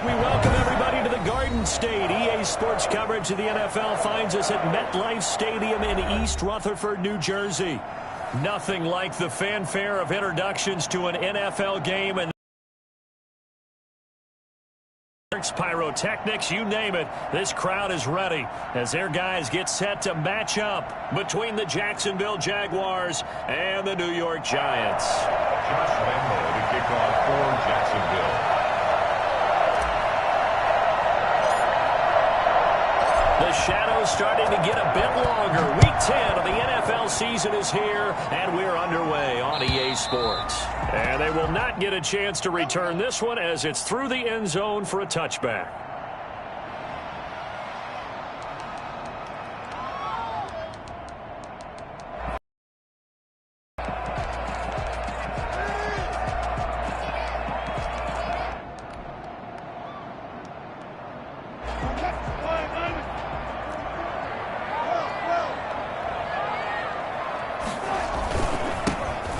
We welcome everybody to the Garden State. EA Sports coverage of the NFL finds us at MetLife Stadium in East Rutherford, New Jersey. Nothing like the fanfare of introductions to an NFL game and pyrotechnics, you name it. This crowd is ready as their guys get set to match up between the Jacksonville Jaguars and the New York Giants. Josh Lambo to kick off for Jacksonville. The shadow's starting to get a bit longer. Week 10 of the NFL season is here, and we're underway on EA Sports. And they will not get a chance to return this one as it's through the end zone for a touchback.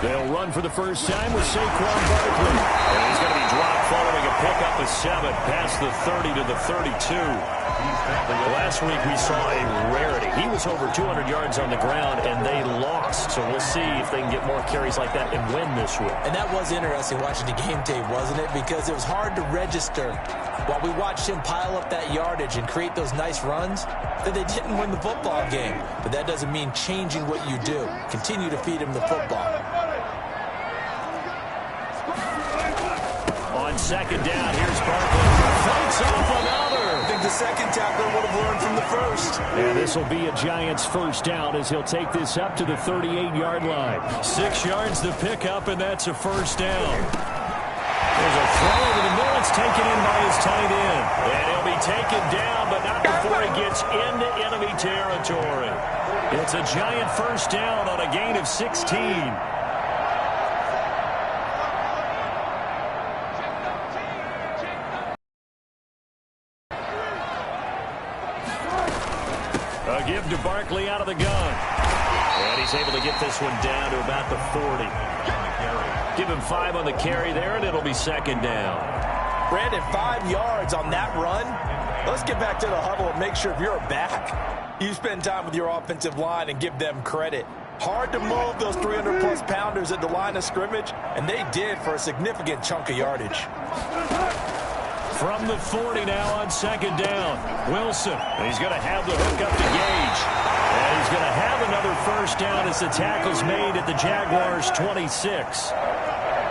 They'll run for the first time with Saquon Barkley. And he's going to be dropped following a pickup of 7 past the 30 to the 32. Last week we saw a rarity. He was over 200 yards on the ground, and they lost. So we'll see if they can get more carries like that and win this week. And that was interesting watching the game tape, wasn't it? Because it was hard to register while we watched him pile up that yardage and create those nice runs that they didn't win the football game. But that doesn't mean changing what you do. Continue to feed him the football. On second down, here's Barkley. Fights off another. I think the second tackler would have learned from the first. And this will be a Giants first down as he'll take this up to the 38-yard line. 6 yards the pickup, and that's a first down. There's a throw over the middle. It's taken in by his tight end. And he'll be taken down, but not before he gets into enemy territory. It's a Giant first down on a gain of 16. A give to Barkley out of the gun. And he's able to get this one down to about the 40. Give him 5 on the carry there, and it'll be second down. Brandon, 5 yards on that run. Let's get back to the huddle and make sure if you're a back, you spend time with your offensive line and give them credit. Hard to move those 300-plus pounders at the line of scrimmage, and they did for a significant chunk of yardage. From the 40 now on second down. Wilson. He's going to have the hook up to Gage. And he's going to have another first down as the tackle's made at the Jaguars' 26.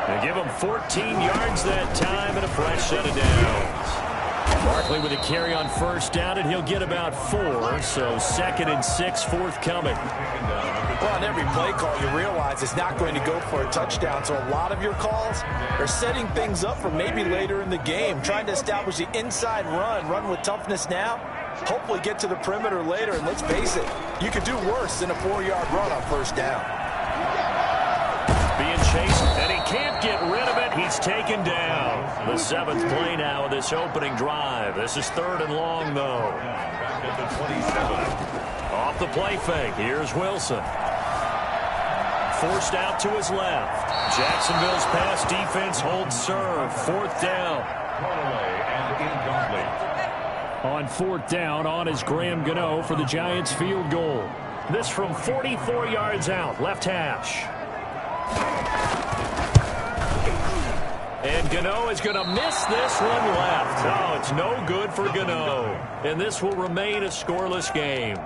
They give him 14 yards that time and a fresh set of downs. Barkley with a carry on first down, and he'll get about 4. So 2nd and 6 forthcoming. Well, on every play call, you realize it's not going to go for a touchdown. So a lot of your calls are setting things up for maybe later in the game, trying to establish the inside run with toughness now, hopefully get to the perimeter later. And let's face it, you could do worse than a 4-yard run on first down. Being chased, and he can't get rid of it. He's taken down. The 7th play now of this opening drive. This is 3rd and long, though. Back at the 27. Off the play fake, here's Wilson. Forced out to his left. Jacksonville's pass defense holds serve. 4th down. On 4th down, on is Graham Gano for the Giants field goal. This from 44 yards out, left hash. And Gano is going to miss this one left. Oh, it's no good for Gano. And this will remain a scoreless game.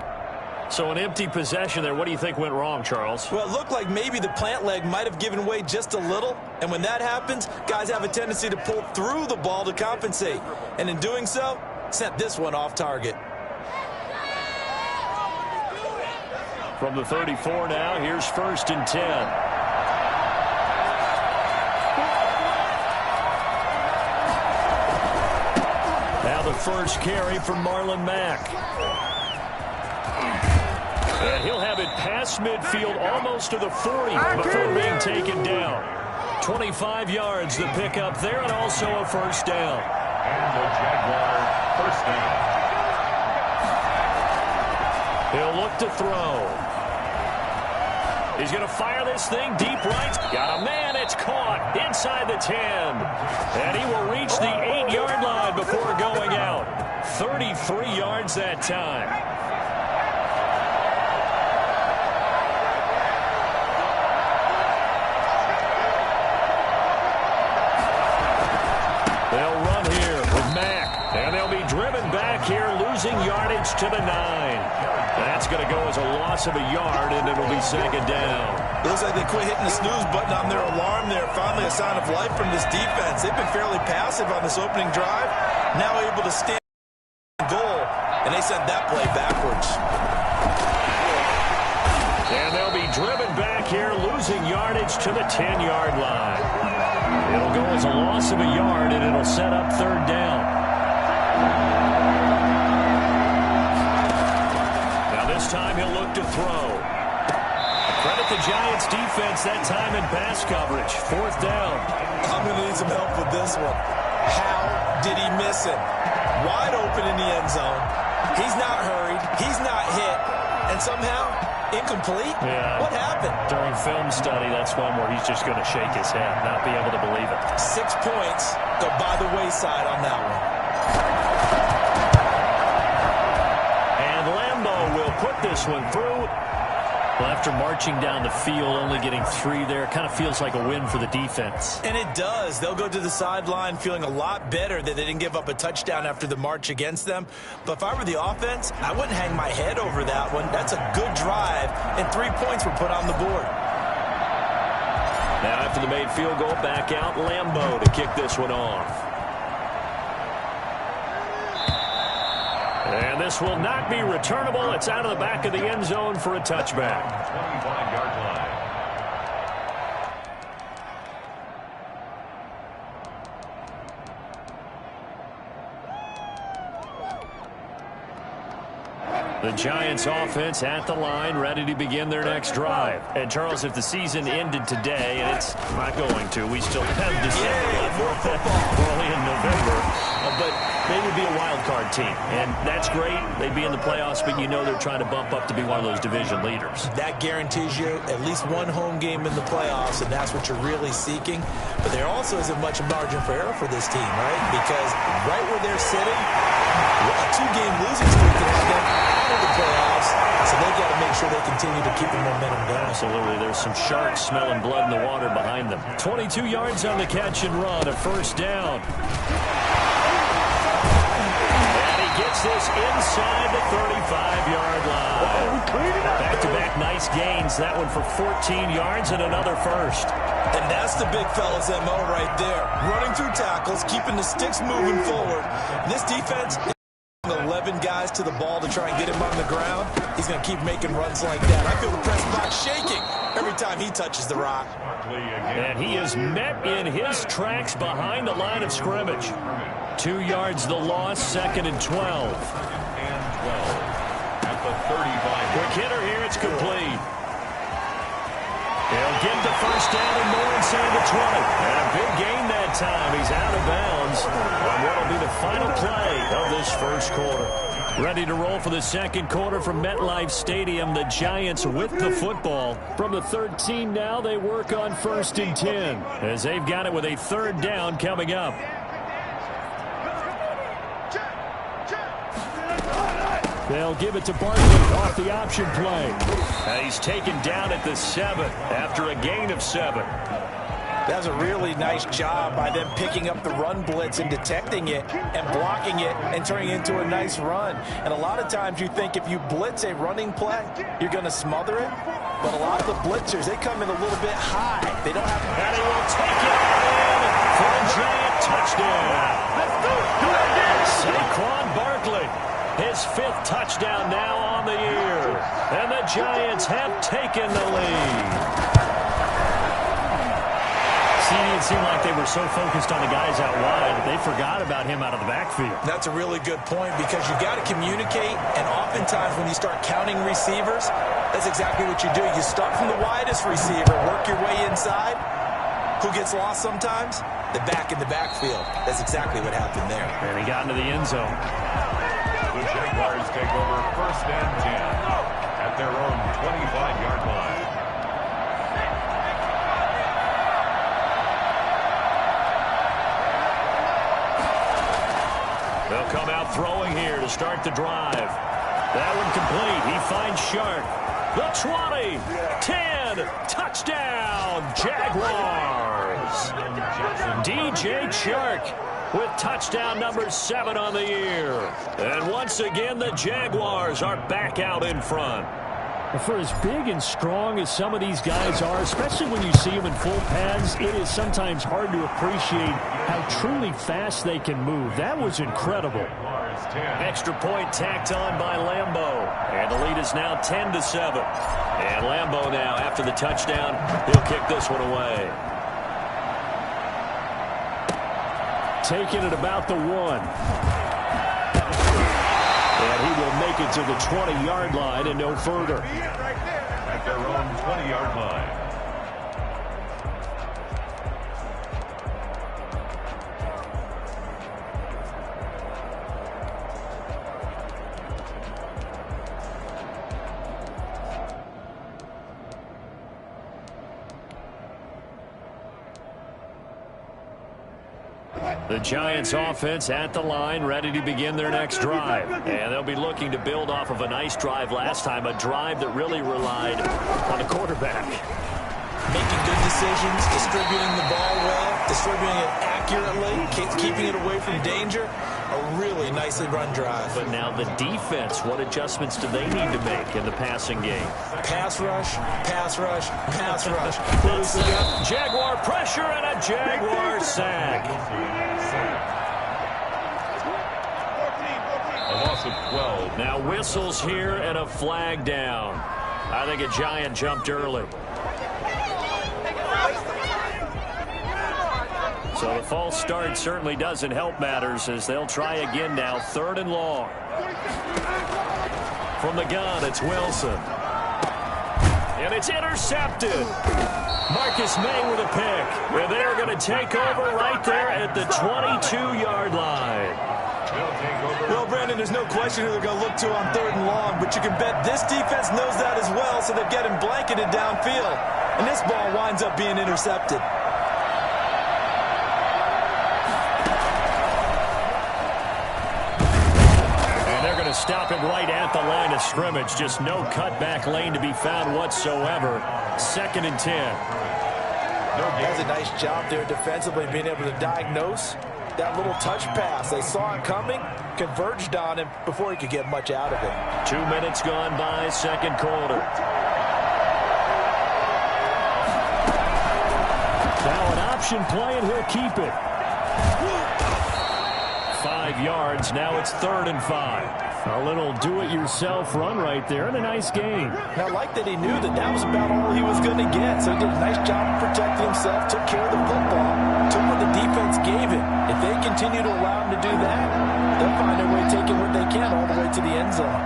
So an empty possession there. What do you think went wrong, Charles? Well, it looked like maybe the plant leg might have given way just a little. And when that happens, guys have a tendency to pull through the ball to compensate. And in doing so, sent this one off target. From the 34 now, here's 1st and 10. Now the first carry from Marlon Mack. And he'll have it past midfield almost to the 40 before being taken down. 25 yards the pickup there, and also a first down. And the Jaguar first down. He'll look to throw. He's going to fire this thing deep right. Got a man. It's caught inside the 10. And he will reach the 8-yard line before going out. 33 yards that time. They'll run here with Mack. And they'll be driven back here, losing yardage to the 9. That's going to go as a loss of a yard, and it'll be second down. It looks like they quit hitting the snooze button on their alarm there. Finally a sign of life from this defense. They've been fairly passive on this opening drive. Now able to stand goal, and they sent that play backwards. And they'll be driven back here, losing yardage to the 10-yard line. It'll go as a loss of a yard, and it'll set up third down. Now this time he'll look to throw. Credit the Giants defense that time in pass coverage. Fourth down. I'm going to need some help with this one. How did he miss it? Wide open in the end zone. He's not hurried. He's not hit. And somehow, incomplete? Yeah. What happened? During film study, that's one where he's just going to shake his head, not be able to believe it. 6 points go by the wayside on that one. And Lambo will put this one through. Well, after marching down the field, only getting 3 there, kind of feels like a win for the defense. And it does. They'll go to the sideline feeling a lot better that they didn't give up a touchdown after the march against them. But if I were the offense, I wouldn't hang my head over that one. That's a good drive, and 3 points were put on the board. Now after the made field goal, back out Lambo to kick this one off. And this will not be returnable. It's out of the back of the end zone for a touchback. 25-yard line. The Giants offense at the line, ready to begin their next drive. And Charles, if the season ended today, and it's not going to, we still have December left. We're only in November. But they would be a wild card team, and that's great. They'd be in the playoffs, but you know they're trying to bump up to be one of those division leaders. That guarantees you at least one home game in the playoffs, and that's what you're really seeking. But there also isn't much margin for error for this team, right? Because right where they're sitting, a 2-game losing streak can have them out of the playoffs, so they've got to make sure they continue to keep the momentum going. Absolutely. There's some sharks smelling blood in the water behind them. 22 yards on the catch and run, a first down. Gets this inside the 35-yard line. Back-to-back nice gains. That one for 14 yards and another first. And that's the big fella's MO right there. Running through tackles, keeping the sticks moving forward. This defense, 11 guys to the ball to try and get him on the ground. He's going to keep making runs like that. I feel the press box shaking every time he touches the rock. And he is met in his tracks behind the line of scrimmage. 2 yards the loss, second and 12. At the 35. Quick hitter here, it's complete. They'll get the first down and more inside the 20. And a big gain that time. He's out of bounds on what will be the final play of this first quarter. Ready to roll for the second quarter from MetLife Stadium. The Giants with the football. From the 13 now, they work on first and 10 as they've got it with a third down coming up. They'll give it to Barkley off the option play. And he's taken down at the 7 after a gain of 7. That was a really nice job by them picking up the run blitz and detecting it and blocking it and turning it into a nice run. And a lot of times you think if you blitz a running play, you're going to smother it. But a lot of the blitzers, they come in a little bit high. They don't have... And he will take it in for a giant touchdown. Let's do it. Saquon Barkley. His 5th touchdown now on the year. And the Giants have taken the lead. See, it seemed like they were so focused on the guys out wide, they forgot about him out of the backfield. That's a really good point because you got to communicate, and oftentimes when you start counting receivers, that's exactly what you do. You start from the widest receiver, work your way inside. Who gets lost sometimes? The back in the backfield. That's exactly what happened there. And he got into the end zone. The Jaguars take over first and 10 at their own 25-yard line. They'll come out throwing here to start the drive. That one complete. He finds Shark. The 20, 10, touchdown, Jaguars. DJ Shark with touchdown number 7 on the year. And once again, the Jaguars are back out in front. For as big and strong as some of these guys are, especially when you see them in full pads, it is sometimes hard to appreciate how truly fast they can move. That was incredible. Extra point tacked on by Lambeau. And the lead is now 10-7. And Lambeau now, after the touchdown, he'll kick this one away. Taking it about the 1. And he will make it to the 20-yard line and no further. At their own 20-yard line. The Giants offense at the line, ready to begin their next drive. And they'll be looking to build off of a nice drive last time, a drive that really relied on the quarterback. Making good decisions, distributing the ball well, distributing it accurately, keeping it away from danger. A really nicely run drive. But now the defense, what adjustments do they need to make in the passing game? Pass rush, pass rush, pass rush. Jaguar pressure and a Jaguar sack. A loss of 12. Now whistles here and a flag down. I think a Giant jumped early. So the false start certainly doesn't help matters as they'll try again now. 3rd and long. From the gun, it's Wilson. And it's intercepted. Marcus May with a pick. And they're going to take over right there at the 22-yard line. Well, Brandon, there's no question who they're going to look to on 3rd and long, but you can bet this defense knows that as well, so they're getting blanketed downfield. And this ball winds up being intercepted. Stop him right at the line of scrimmage. Just no cutback lane to be found whatsoever. 2nd and 10. Does a nice job there defensively, being able to diagnose that little touch pass. They saw it coming, converged on him before he could get much out of it. 2 minutes gone by, 2nd quarter. Now an option play, and he'll keep it. 5 yards. Now it's 3rd and 5. A little do-it-yourself run right there, and a nice game. And I like that he knew that that was about all he was going to get. So he did a nice job of protecting himself, took care of the football, took what the defense gave him. If they continue to allow him to do that, they'll find a way taking what they can all the way to the end zone.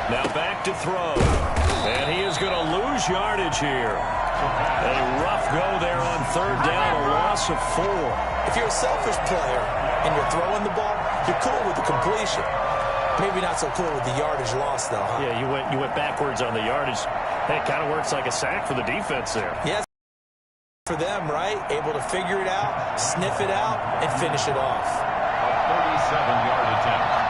Now back to throw. And he is going to lose yardage here. A rough go there on 3rd down, a loss of 4. If you're a selfish player and you're throwing the ball, you're cool with the completion. Maybe not so cool with the yardage loss, though, huh? Yeah, you went backwards on the yardage. Hey, it kind of works like a sack for the defense there. Yes, for them, right? Able to figure it out, sniff it out, and finish it off. A 37-yard attempt.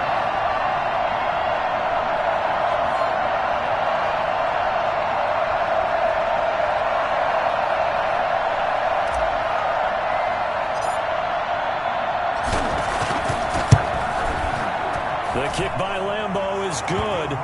The kick by Lambeau is good.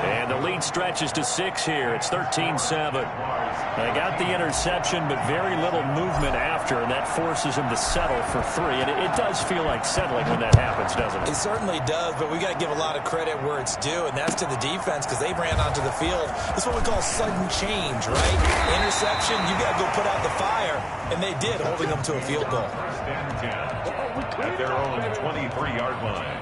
And the lead stretches to 6 here. It's 13-7. They got the interception, but very little movement after, and that forces him to settle for 3. And it does feel like settling when that happens, doesn't it? It certainly does, but we got to give a lot of credit where it's due, and that's to the defense because they ran onto the field. That's what we call sudden change, right? Interception, you got to go put out the fire, and they did, holding them to a field goal. At their own 23-yard line.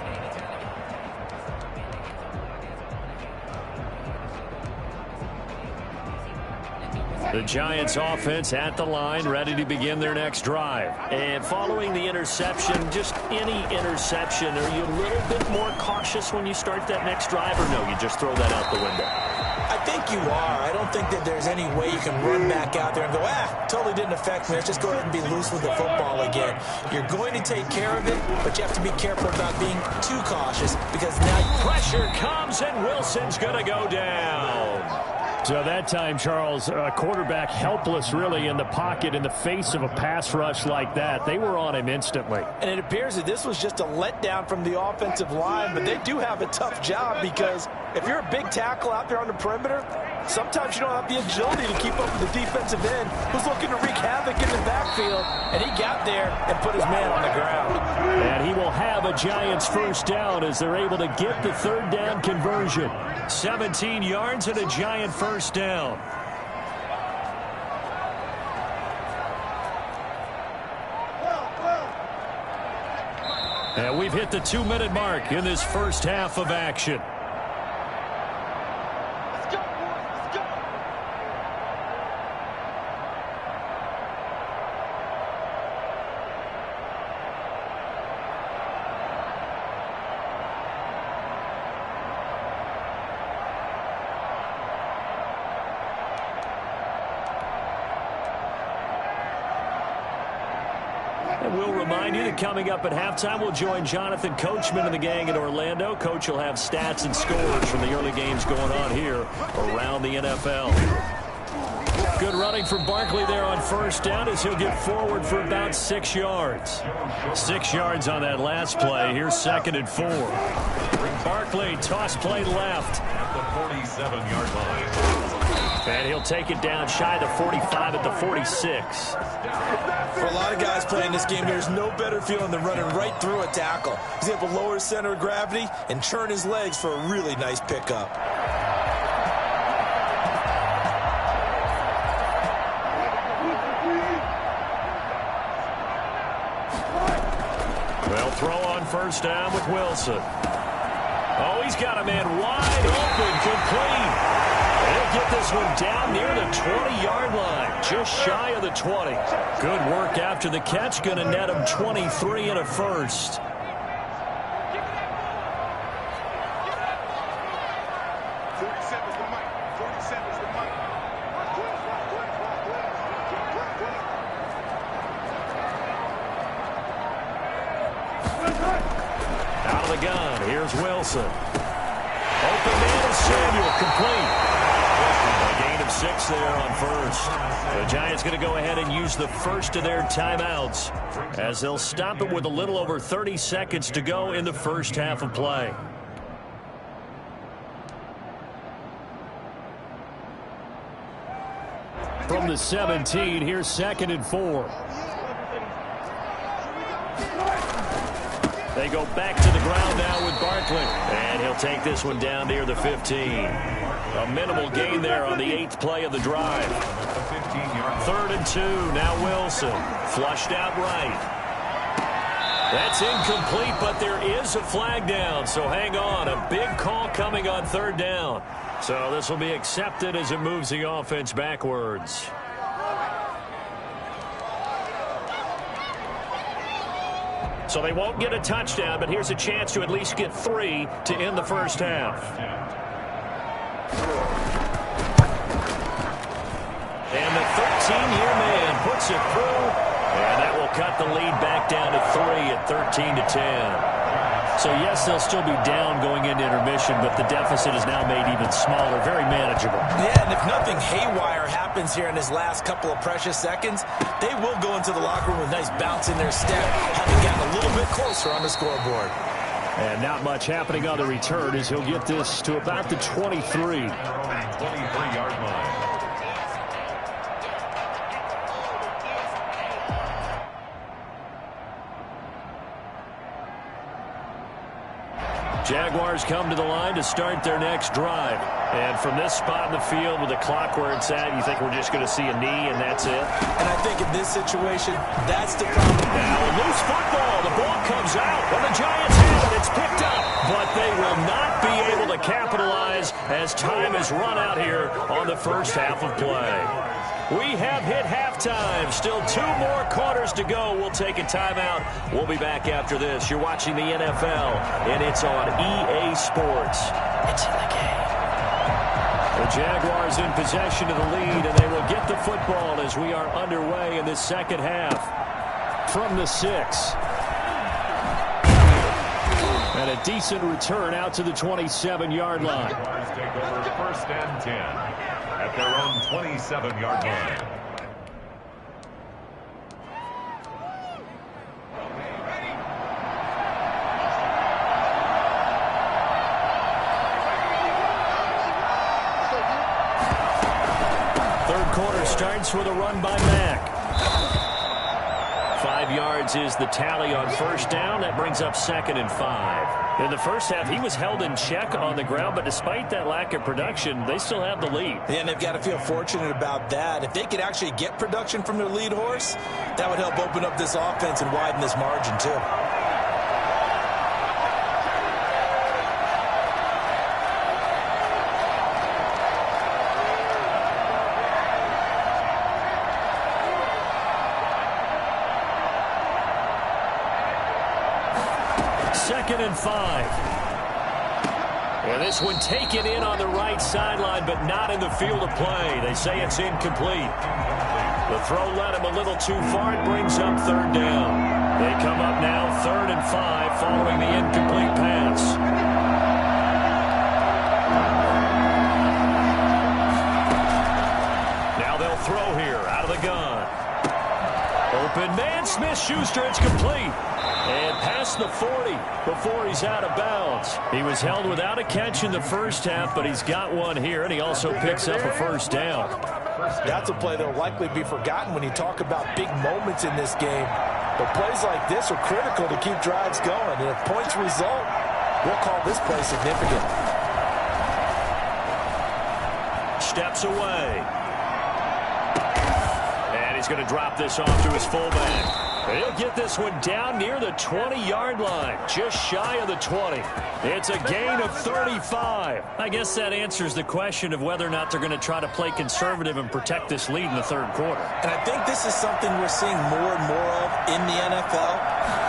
The Giants offense at the line, ready to begin their next drive. And following the interception, just any interception, are you a little bit more cautious when you start that next drive, or no, you just throw that out the window? I think you are. I don't think that there's any way you can run back out there and go, totally didn't affect me. Let's just go ahead and be loose with the football again. You're going to take care of it, but you have to be careful about being too cautious because now pressure comes and Wilson's going to go down. So that time, Charles, quarterback helpless really in the pocket in the face of a pass rush like that. They were on him instantly. And it appears that this was just a letdown from the offensive line, but they do have a tough job because if you're a big tackle out there on the perimeter, sometimes you don't have the agility to keep up with the defensive end who's looking to wreak havoc in the backfield, and he got there and put his man on the ground. And he will have a Giants first down as they're able to get the third down conversion. 17 yards and a Giant first down. And we've hit the 2-minute mark in this first half of action. We'll remind you that coming up at halftime, we'll join Jonathan Coachman and the gang in Orlando. Coach will have stats and scores from the early games going on here around the NFL. Good running from Barkley there on first down as he'll get forward for about 6 yards. 6 yards on that last play. Here's 2nd and 4. Barkley, toss play left. At the 47-yard line. And he'll take it down shy of the 45 at the 46. For a lot of guys playing this game, there's no better feeling than running right through a tackle. He's able to lower his center of gravity and churn his legs for a really nice pickup. Well, throw on first down with Wilson. Oh, he's got a man wide open, complete. He'll get this one down near the 20-yard line, just shy of the 20. Good work after the catch, going to net him 23 and a first. Out of the gun, here's Wilson. Open man is Samuel, complete. A gain of 6 there on first. The Giants going to go ahead and use the first of their timeouts as they'll stop it with a little over 30 seconds to go in the first half of play. From the 17, here's 2nd and 4. They go back to the ground now with Barkley. And he'll take this one down near the 15. A minimal gain there on the 8th play of the drive. 3rd and 2. Now Wilson. Flushed out right. That's incomplete, but there is a flag down. So hang on. A big call coming on 3rd down. So this will be accepted as it moves the offense backwards. So they won't get a touchdown, but here's a chance to at least get 3 to end the first half. And the 13-year man puts it through, and that will cut the lead back down to 3 at 13-10. So, yes, they'll still be down going into intermission, but the deficit is now made even smaller, very manageable. Yeah, and if nothing haywire happens here in his last couple of precious seconds, they will go into the locker room with a nice bounce in their step, having gotten a little bit closer on the scoreboard. And not much happening on the return as he'll get this to about the 23. 23-yard line. Jaguars come to the line to start their next drive. And from this spot in the field with the clock where it's at, you think we're just going to see a knee and that's it? And I think in this situation, that's the problem. Now a loose football. The ball comes out. When the Giants have it, it's picked up. But they will not be able to capitalize as time is run out here on the first half of play. We have hit halftime. Still 2 more quarters to go. We'll take a timeout. We'll be back after this. You're watching the NFL, and it's on EA Sports. It's in the game. The Jaguars in possession of the lead, and they will get the football as we are underway in this second half. From the 6. And a decent return out to the 27-yard line. Jaguars take over 1st and 10 at their own 27-yard line. Third quarter starts with a run by Mack. 5 yards is the tally on first down. That brings up 2nd and 5. In the first half, he was held in check on the ground, but despite that lack of production, they still have the lead. And they've got to feel fortunate about that. If they could actually get production from their lead horse, that would help open up this offense and widen this margin, too. Second and 5. And this one taken in on the right sideline, but not in the field of play. They say it's incomplete. The throw led him a little too far. It brings up 3rd down. They come up now 3rd and 5 following the incomplete pass. Now they'll throw here out of the gun. Open man, Smith-Schuster, it's complete. And past the 40 before he's out of bounds. He was held without a catch in the first half, but he's got one here, and he also picks up a 1st down. That's a play that will likely be forgotten when you talk about big moments in this game. But plays like this are critical to keep drives going. And if points result, we'll call this play significant. Steps away. And he's going to drop this off to his fullback. He'll get this one down near the 20-yard line, just shy of the 20. It's a gain of 35. I guess that answers the question of whether or not they're going to try to play conservative and protect this lead in the 3rd quarter. And I think this is something we're seeing more and more of in the NFL.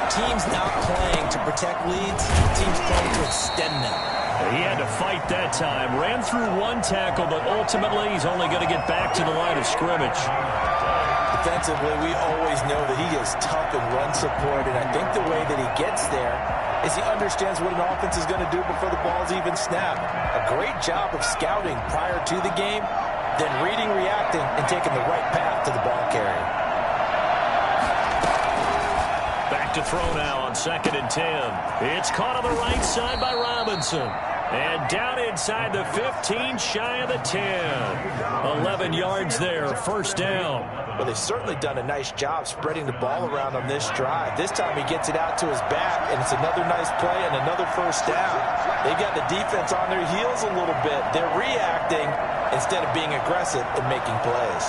Teams not playing to protect leads, teams playing to extend them. He had to fight that time. Ran through one tackle, but ultimately he's only going to get back to the line of scrimmage. Defensively, we always know that he is tough in run support, and I think the way that he gets there is he understands what an offense is going to do before the ball's even snapped. A great job of scouting prior to the game, then reading, reacting, and taking the right path to the ball carrier. Back to throw now on 2nd and 10. It's caught on the right side by Robinson. And down inside the 15, shy of the 10. 11 yards there, 1st down. Well, they've certainly done a nice job spreading the ball around on this drive. This time he gets it out to his back, and it's another nice play and another 1st down. They've got the defense on their heels a little bit. They're reacting instead of being aggressive and making plays.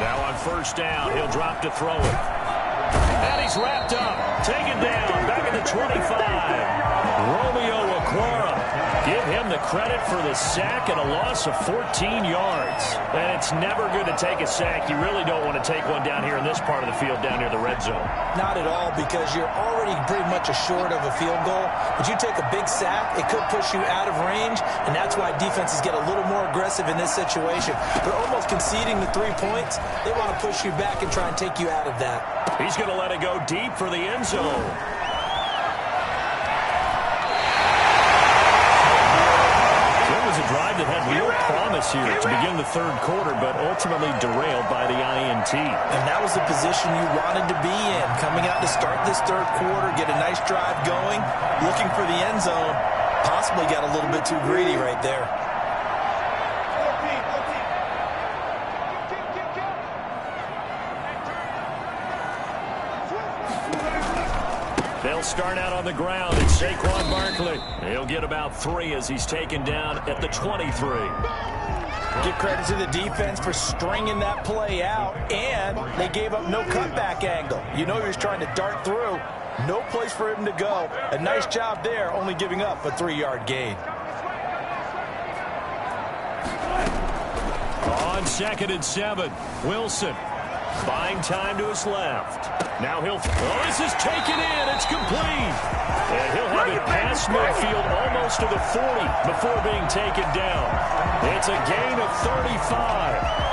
Now on 1st down, he'll drop to throw it. And he's wrapped up, taken down, back at the 25. Romeo Okwara. Give him the credit for the sack and a loss of 14 yards. And it's never good to take a sack. You really don't want to take one down here in this part of the field down near the red zone. Not at all, because you're already pretty much assured of a field goal. But you take a big sack, it could push you out of range, and that's why defenses get a little more aggressive in this situation. They're almost conceding the 3 points. They want to push you back and try and take you out of that. He's going to let it go deep for the end zone. Drive that had real promise here to begin the 3rd quarter, but ultimately derailed by the INT. And that was the position you wanted to be in. Coming out to start this 3rd quarter, get a nice drive going, looking for the end zone. Possibly got a little bit too greedy right there. They'll start out on the ground. It's Saquon Barkley. He'll get about 3 as he's taken down at the 23. Give credit to the defense for stringing that play out, and they gave up no cutback angle. You know he was trying to dart through. No place for him to go. A nice job there, only giving up a 3-yard gain. On 2nd and 7, Wilson. Buying time to his left. Now he'll... Oh, this is taken in. It's complete. And he'll have it past midfield almost to the 40 before being taken down. It's a gain of 35.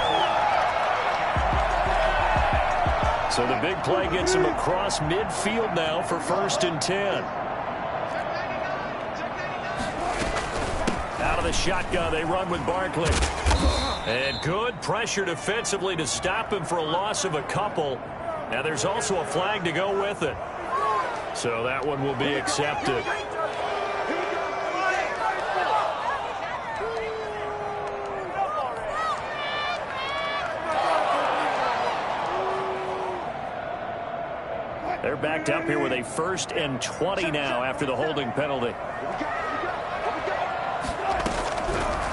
So the big play gets him across midfield now for 1st and 10. Out of the shotgun, they run with Barkley. And good pressure defensively to stop him for a loss of a couple. Now there's also a flag to go with it. So that one will be accepted. They're backed up here with a 1st and 20 now after the holding penalty.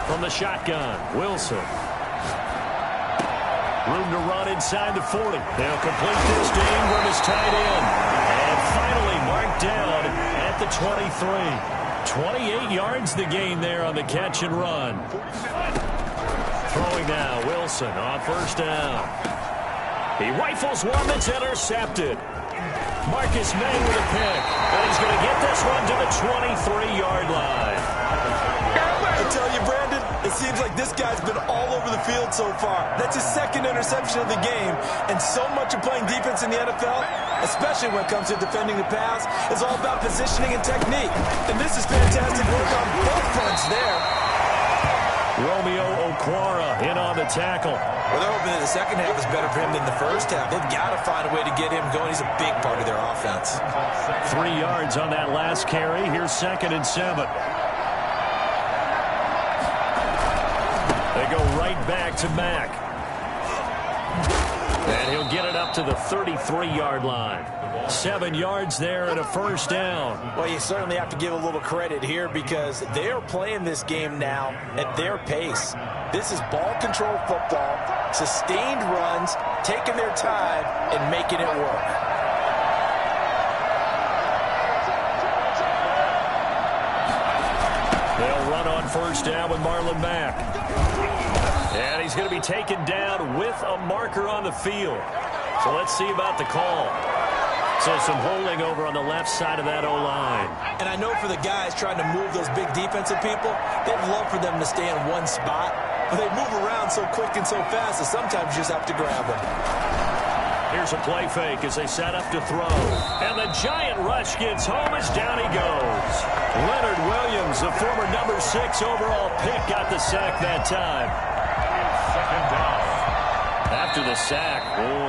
From the shotgun, Wilson. Room to run inside the 40. They'll complete this to Ingram as tight end. And finally marked down at the 23. 28 yards the gain there on the catch and run. Throwing now, Wilson on 1st down. He rifles one that's intercepted. Marcus May with a pick. And he's going to get this one to the 23-yard line. I tell you, Brandon, it seems like this guy's been all over the field so far. That's his 2nd interception of the game. And so much of playing defense in the NFL, especially when it comes to defending the pass, is all about positioning and technique. And this is fantastic work on both fronts there. Romeo Okwara in on the tackle. Well, they're hoping that the second half is better for him than the first half. They've got to find a way to get him going. He's a big part of their offense. 3 yards on that last carry. Here's 2nd and 7. They go right back to Mack. And he'll get it up to the 33-yard line. 7 yards there and a 1st down. Well, you certainly have to give a little credit here because they're playing this game now at their pace. This is ball control football, sustained runs, taking their time and making it work. They'll run on 1st down with Marlon Mack. And he's going to be taken down with a marker on the field. So let's see about the call. So some holding over on the left side of that O-line. And I know for the guys trying to move those big defensive people, they'd love for them to stay in one spot. But they move around so quick and so fast that sometimes you just have to grab them. Here's a play fake as they set up to throw. And the giant rush gets home as down he goes. Leonard Williams, the former number 6 overall pick, got the sack that time. 2nd down. After the sack,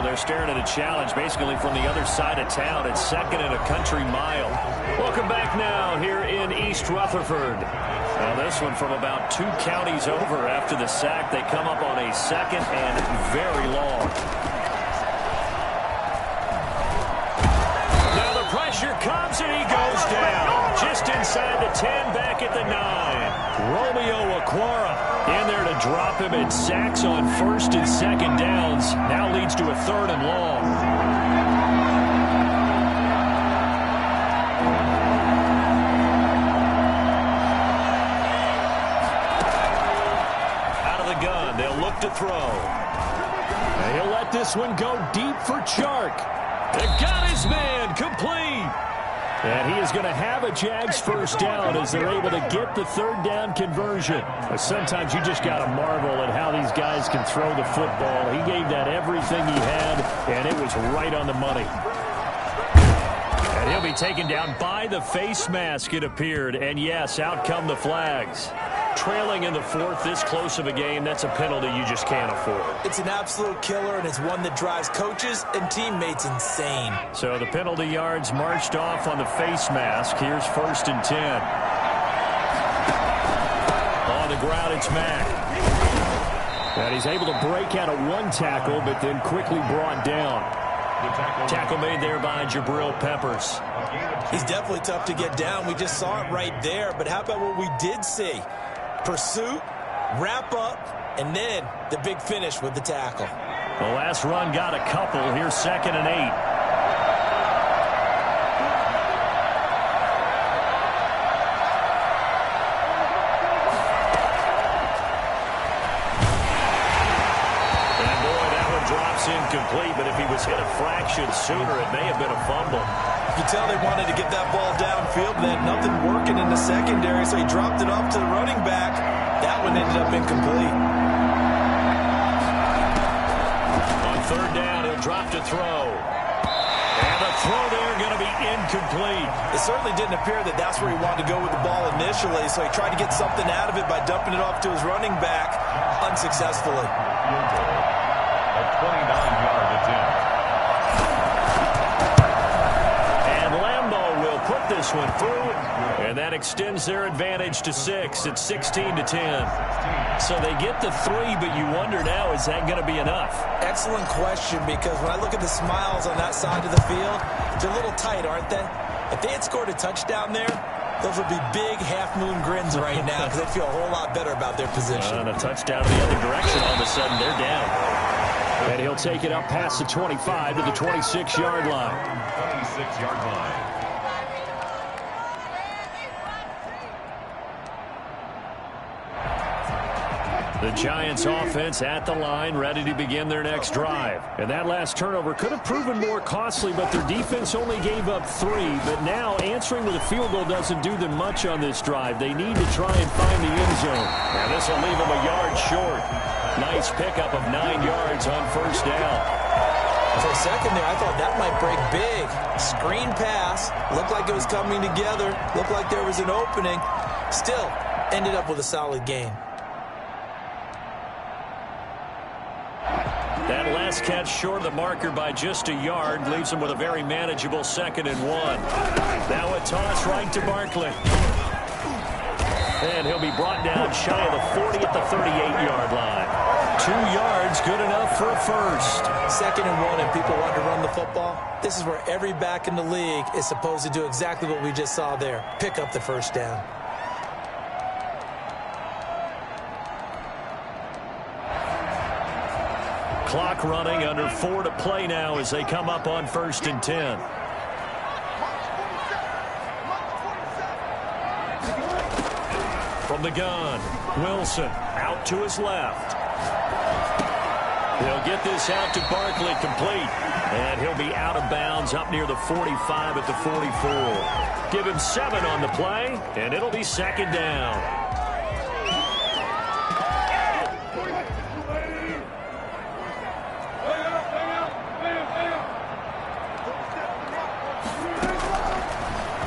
they're staring at a challenge basically from the other side of town. It's 2nd and a country mile. Welcome back now here in East Rutherford. Now this one from about 2 counties over after the sack. They come up on a 2nd and very long. Now the pressure comes and he goes down. Just inside the 10, back at the 9. Romeo Okwara in there to drop him, and sacks on 1st and 2nd downs. Now leads to a 3rd and long. Out of the gun, they'll look to throw. And he'll let this one go deep for Chark. They got his man, complete. And he is going to have a Jags 1st down as they're able to get the 3rd down conversion. But sometimes you just got to marvel at how these guys can throw the football. He gave that everything he had, and it was right on the money. And he'll be taken down by the face mask, it appeared. And yes, out come the flags. Trailing in the 4th, this close of a game, that's a penalty you just can't afford. It's an absolute killer, and it's one that drives coaches and teammates insane. So the penalty yards marched off on the face mask. Here's 1st and 10. On the ground, it's Mack. And he's able to break out of 1 tackle, but then quickly brought down. Tackle made there by Jabril Peppers. He's definitely tough to get down. We just saw it right there, but how about what we did see? Pursuit, wrap up, and then the big finish with the tackle. The last run got a couple. Here's 2nd and 8. pass incomplete, but if he was hit a fraction sooner, it may have been a fumble. You can tell they wanted to get that ball downfield. They had nothing working in the secondary, so he dropped it off to the running back. That one ended up incomplete. On third down, he'll drop to throw. And the throw there going to be incomplete. It certainly didn't appear that that's where he wanted to go with the ball initially, so he tried to get something out of it by dumping it off to his running back unsuccessfully. A 29-yard attempt. And Lambeau will put this one through, and that extends their advantage to 6. It's 16-10. So they get the 3, but you wonder now, is that going to be enough? Excellent question, because when I look at the smiles on that side of the field, they're a little tight, aren't they? If they had scored a touchdown there, those would be big half-moon grins right now because they'd feel a whole lot better about their position. And a touchdown in the other direction, all of a sudden they're down. And he'll take it up past the 25 to the 26-yard line. 26-yard line. The Giants offense at the line, ready to begin their next drive. And that last turnover could have proven more costly, but their defense only gave up 3. But now answering with a field goal doesn't do them much on this drive. They need to try and find the end zone. And this will leave them a yard short. Nice pickup of 9 yards on first down. For a second there, I thought that might break big. Screen pass. Looked like it was coming together. Looked like there was an opening. Still, ended up with a solid gain. That last catch short of the marker by just a yard leaves him with a very manageable 2nd and 1. Now a toss right to Barkley. And he'll be brought down shy of the 40 at the 38-yard line. 2 yards, good enough for a first. 2nd and 1, and people want to run the football. This is where every back in the league is supposed to do exactly what we just saw there. Pick up the first down. Clock running, under 4 to play now as they come up on 1st and 10. From the gun, Wilson out to his left. He'll get this out to Barkley, complete. And he'll be out of bounds up near the 45 at the 44. Give him 7 on the play, and it'll be 2nd down.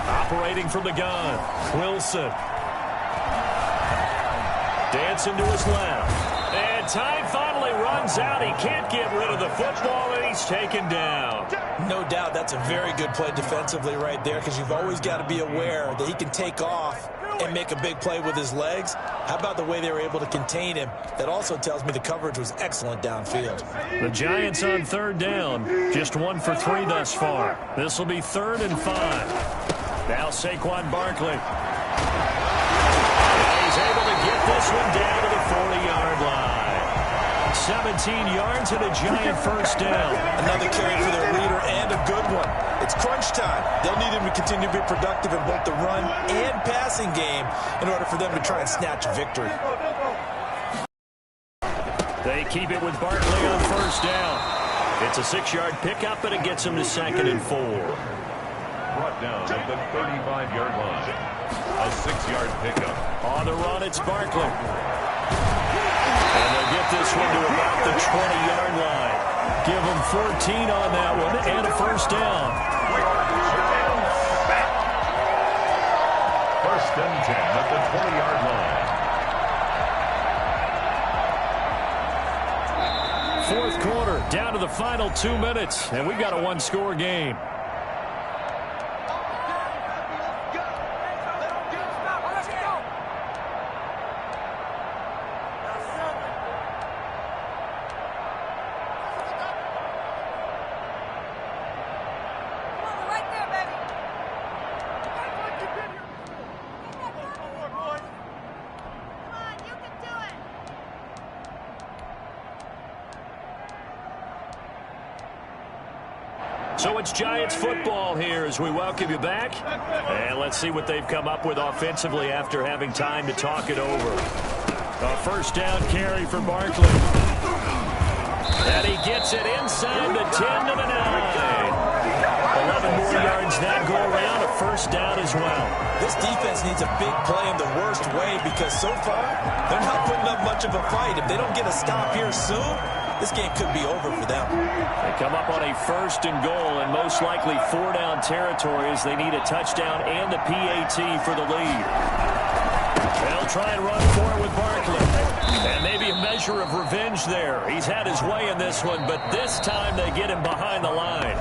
Operating from the gun, Wilson. Dancing to his left. And time finally runs out. He can't get rid of the football, and he's taken down. No doubt that's a very good play defensively right there, because you've always got to be aware that he can take off and make a big play with his legs. How about the way they were able to contain him? That also tells me the coverage was excellent downfield. The Giants on 3rd down. Just 1 for 3 thus far. This will be 3rd and 5. Now Saquon Barkley. And he's able to get this one down to the 40-yard line. 17 yards and a giant first down. Another carry for their leader and a good one. It's crunch time. They'll need him to continue to be productive in both the run and passing game in order for them to try and snatch a victory. They keep it with Barkley on 1st down. It's a 6-yard pickup, and it gets them to 2nd and 4. Brought down at the 35-yard line. A 6-yard pickup. On the run, it's Barkley. And they'll get this one to about the 20-yard line. Give them 14 on that one and a first down. 1st and 10 at the 20-yard line. 4th quarter, down to the final 2 minutes, and we've got a 1-score game. So it's Giants football here as we welcome you back. And let's see what they've come up with offensively after having time to talk it over. A first down carry for Barkley. That And he gets it inside the 10 to the 9. 11 more yards that go around, a first down as well. This defense needs a big play in the worst way because so far they're not putting up much of a fight. If they don't get a stop here soon, this game could be over for them. They come up on a first and goal and most likely 4-down territory as they need a touchdown and the PAT for the lead. They'll try and run for it with Barkley. And maybe a measure of revenge there. He's had his way in this one, but this time they get him behind the line.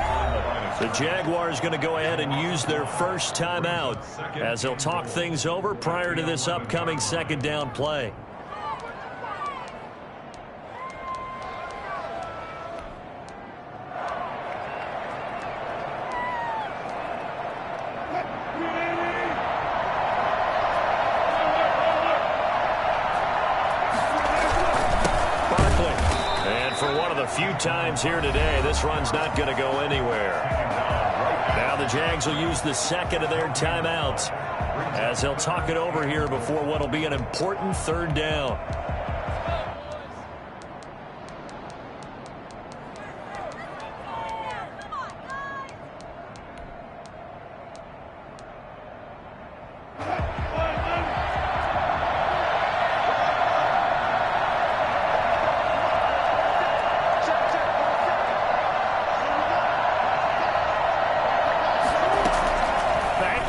The Jaguars going to go ahead and use their first timeout as they'll talk things over prior to this upcoming second down play. Few times here today, this run's not going to go anywhere. Now the Jags will use the second of their timeouts as they'll talk it over here before what will be an important third down.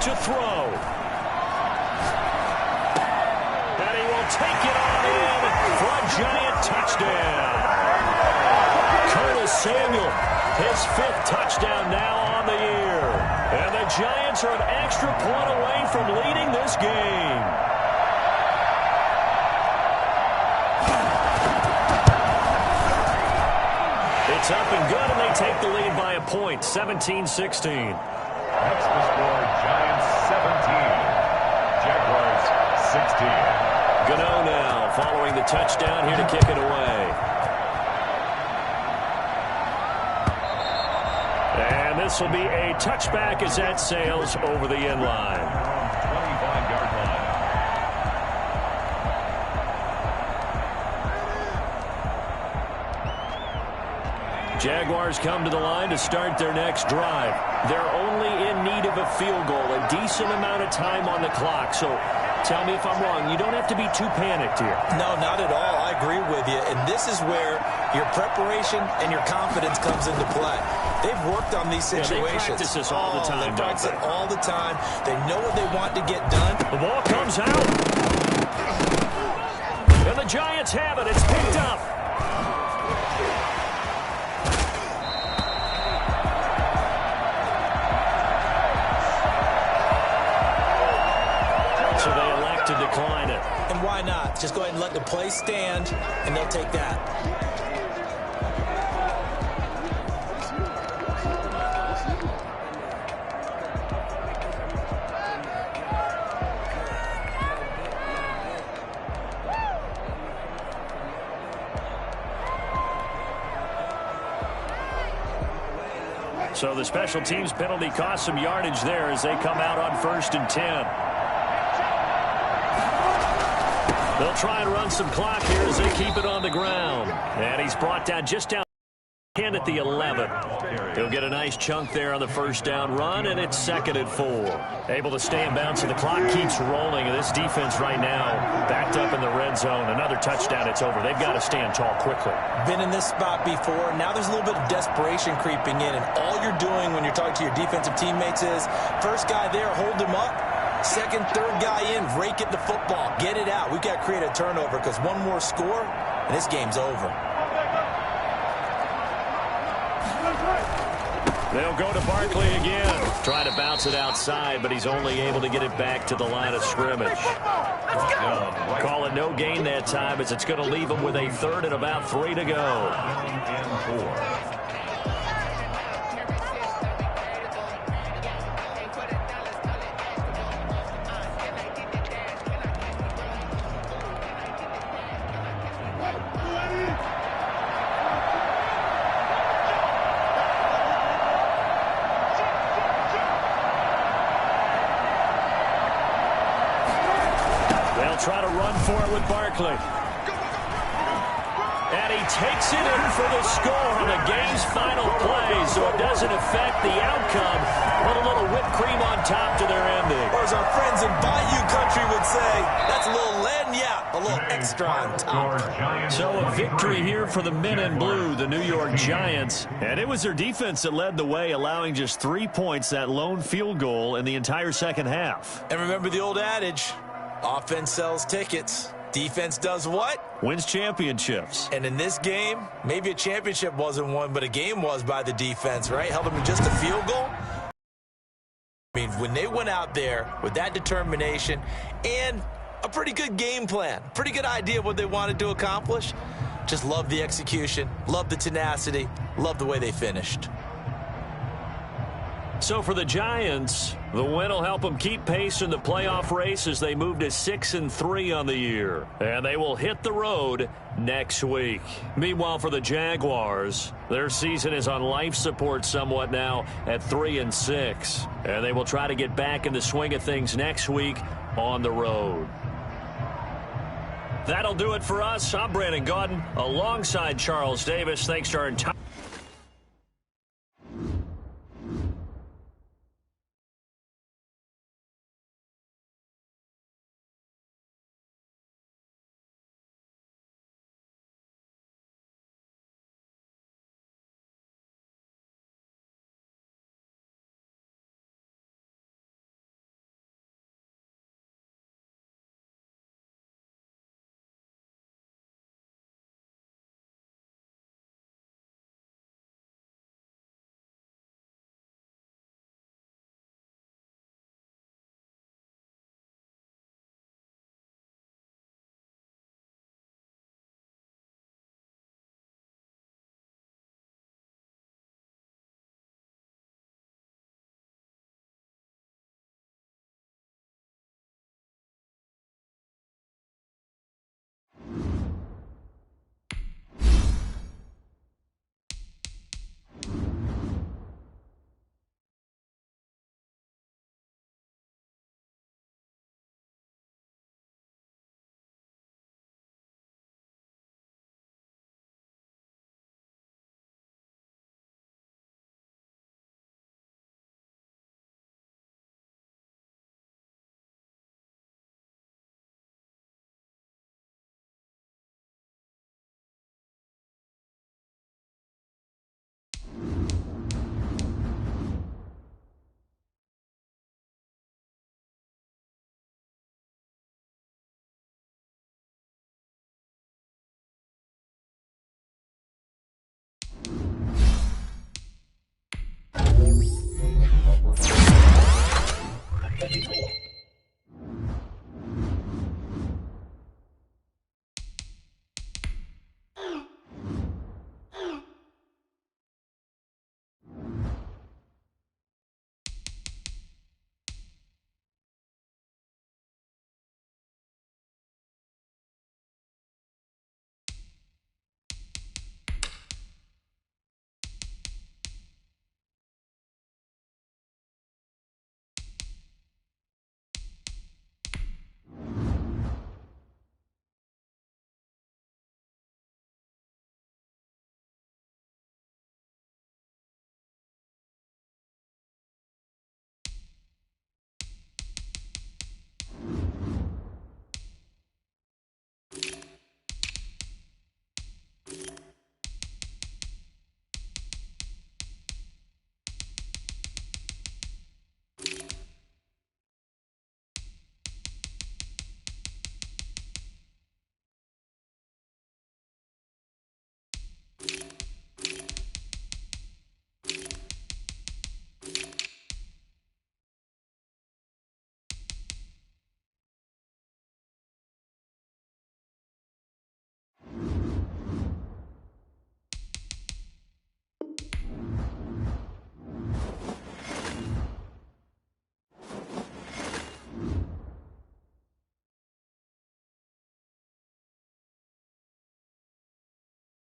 To throw. And he will take it on in for a giant touchdown. Curtis Samuel, his 5th touchdown now on the year. And the Giants are an extra point away from leading this game. It's up and good, and they take the lead by a point, 17-16. That's the score. Giants 17. Jaguars 16. Gano now following the touchdown here to kick it away. And this will be a touchback as that sails over the end line. 25-yard line. Jaguars come to the line to start their next drive. They're only in need of a field goal, a decent amount of time on the clock. So tell me if I'm wrong. You don't have to be too panicked here. No, not at all. I agree with you. And this is where your preparation and your confidence comes into play. They've worked on these situations. They practice this all the time. They practice it all the time. They know what they want to get done. The ball comes out. And the Giants have it. It's picked up. So they elect to decline it. And why not? Just go ahead and let the play stand, and they'll take that. So the special teams penalty cost some yardage there as they come out on 1st and 10. They'll try and run some clock here as they keep it on the ground. And he's brought down just down 10 at the 11. He'll get a nice chunk there on the first down run, and it's 2nd and 4. Able to stay in bounds, and the clock keeps rolling. And this defense right now backed up in the red zone. Another touchdown, it's over. They've got to stand tall quickly. Been in this spot before. Now there's a little bit of desperation creeping in, and all you're doing when you're talking to your defensive teammates is first guy there, hold him up. Second, third guy in, rake it the football. Get it out. We've got to create a turnover because one more score, and this game's over. They'll go to Barkley again. Trying to bounce it outside, but he's only able to get it back to the line of scrimmage. Call it no gain that time as it's going to leave him with a 3rd and about 3 to go. Try to run for it with Barkley. And he takes it in for the score on the game's final play, so it doesn't affect the outcome. Put a little whipped cream on top to their ending. Or as our friends in Bayou Country would say, that's a little lagniappe, a little extra on top. So a victory here for the men in blue, the New York Giants. And it was their defense that led the way, allowing just 3 points, that lone field goal in the entire second half. And remember the old adage, offense sells tickets. Defense does what? Wins championships. And in this game, maybe a championship wasn't won, but a game was by the defense, right? Held them to just a field goal. I mean, when they went out there with that determination and a pretty good game plan, pretty good idea of what they wanted to accomplish, just love the execution, love the tenacity, love the way they finished. So for the Giants, the win will help them keep pace in the playoff race as they move to 6-3 on the year. And they will hit the road next week. Meanwhile, for the Jaguars, their season is on life support somewhat now at 3-6. And they will try to get back in the swing of things next week on the road. That'll do it for us. I'm Brandon Gaudin alongside Charles Davis. Thanks to our entire